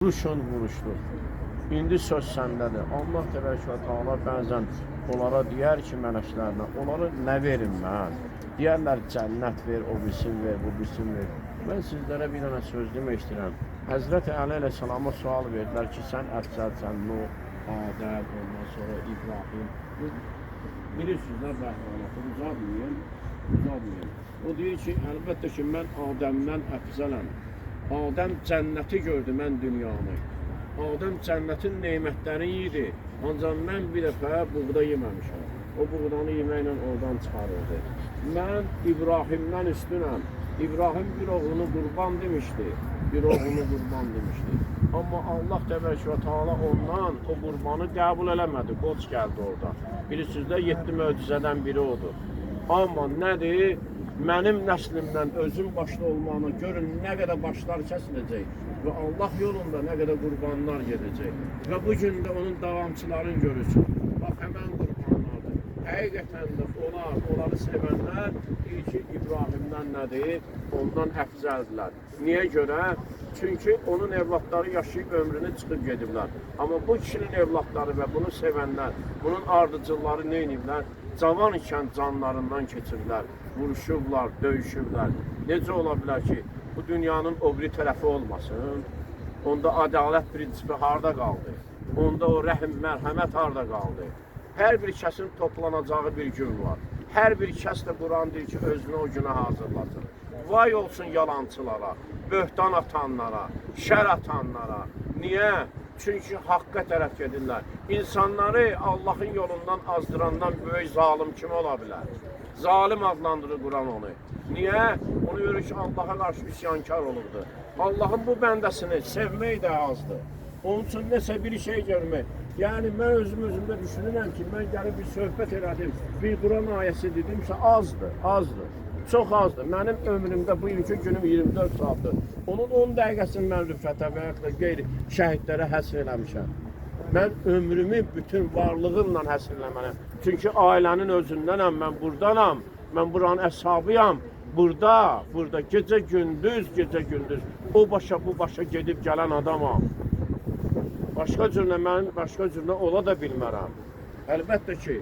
Vuruşdur. İndi söz səndədir. Allah təbaraka və Teala bəzən onlara deyər ki, mələklərinə, onlara nə verim mən? Deyərlər, cənnət ver, o bilsin ver, bu bilsin ver. Mən sizlərə bir dənə söz demək istəyirəm. Həzrəti Əli əleyhissalama sual verdilər ki, sən əfsəlsən, Nuh, Adəm, ondan sonra İbrahim. Bilirsiniz, bəhvanatı uzadmayın. O deyir ki, əlbəttə ki, mən Adəmdən əfzələm. Adəm cənnəti gördü, mən dünyanı. Adəm cənnətin neymətləri yedi. Ancaq mən bir dəfə buğda yeməmişəm. O buğdanı yeməklə oradan çıxarırdı. Mən İbrahimdən üstünəm. İbrahim bir oğlunu qurban demişdi. Amma Allah təbaraka və Teala ondan o qurbanı qəbul eləmədi. Qoç gəldi orada. Bilirsiniz də 7 möcüzədən biri odur. Amma nədir? Mənim nəslimdən özüm başda olmağına görün nə qədər başlar kəsiləcək və Allah yolunda nə qədər qurbanlar gedəcək. Və bu gün də onun davamçılarını görürsün. Bax, həmən qurbanlardır. Həqiqətən də onları sevənlər deyir ki, İbrahimdən nədir? Ondan əfzəldirlər. Niyə görə? Çünki onun evlatları yaşayıb ömrünü çıxıb gediblər. Amma bu kişinin evlatları və bunu sevənlər, bunun ardıcılları nə ediblər? Cavan ikən canlarından keçirlər, vuruşublar, döyüşüblər. Necə ola bilər ki, bu dünyanın o biri tərəfi olmasın? Onda ədalət prinsipi harada qaldı? Onda o rəhm, mərhəmət harada qaldı? Hər bir kəsin toplanacağı bir gün var. Hər bir kəs də Quran deyir ki, özünü o günə hazırlasın. Vay olsun yalancılara, böhtan atanlara, şər atanlara. Niyə? Çünki haqqa tərəf gedirlər. İnsanları Allahın yolundan azdırandan böyük zalim kim ola bilər? Zalim adlandırır Quran onu. Niyə? Onu görür ki, Allaha qarşı üsyankar olurdu. Allahın bu bəndəsini sevmək də azdır. Onun üçün nəsə bir şey görmək. Yəni, mən özümdə düşünürəm ki, mən gəlib bir söhbət elədim, bir Quran ayəsi dedimsə azdır. Çox azdır. Mənim ömrümdə bugünkü günüm 24 saatdır. Onun 10 dəqiqəsini mən rüfətə və yaxud da qeyri şəhidlərə həsr eləmişəm. Mən ömrümü bütün varlığımla həsr eləməliyəm. Çünki ailənin özündənəm, mən burdanam, mən buranın əshabıyam. Burada gecə gündüz, o başa bu başa gedib gələn adamam. Başqa cürlə ola da bilmərəm. Əlbəttə ki,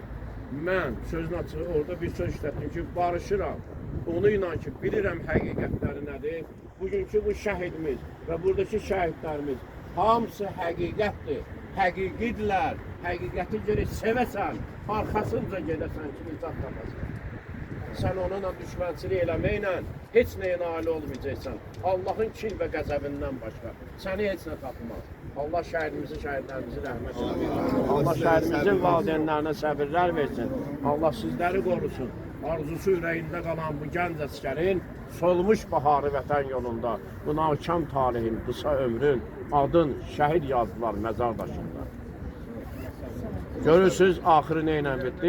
mən sözün açığı orada bir söz işlətdim ki, barışıram. Onu inan ki, bilirəm həqiqətləri nədir. Bugünkü bu şəhidimiz və buradakı şəhidlərimiz hamısı həqiqətdir, həqiqidirlər. Həqiqəti görək sevəsən, arxasınca gedəsən ki, izah tapasın. Sən onunla düşmənçilik eləməklə heç nəyə nail olmayacaqsan. Allahın kin və qəzəbindən başqa səni heç nə tapmaz. Allah şəhidlərimizi rəhmət eləsin. Allah şəhidimizin valideynlərinə səbirlər versin. Allah sizləri qorusun. Arzusu ürəyində qalan bu gənc əsgərin solmuş baharı vətən yolunda, bu nakam talihin, qısa ömrün adın şəhid yazdılar məzar daşında. Görürsünüz, axırı nə ilə bitdi?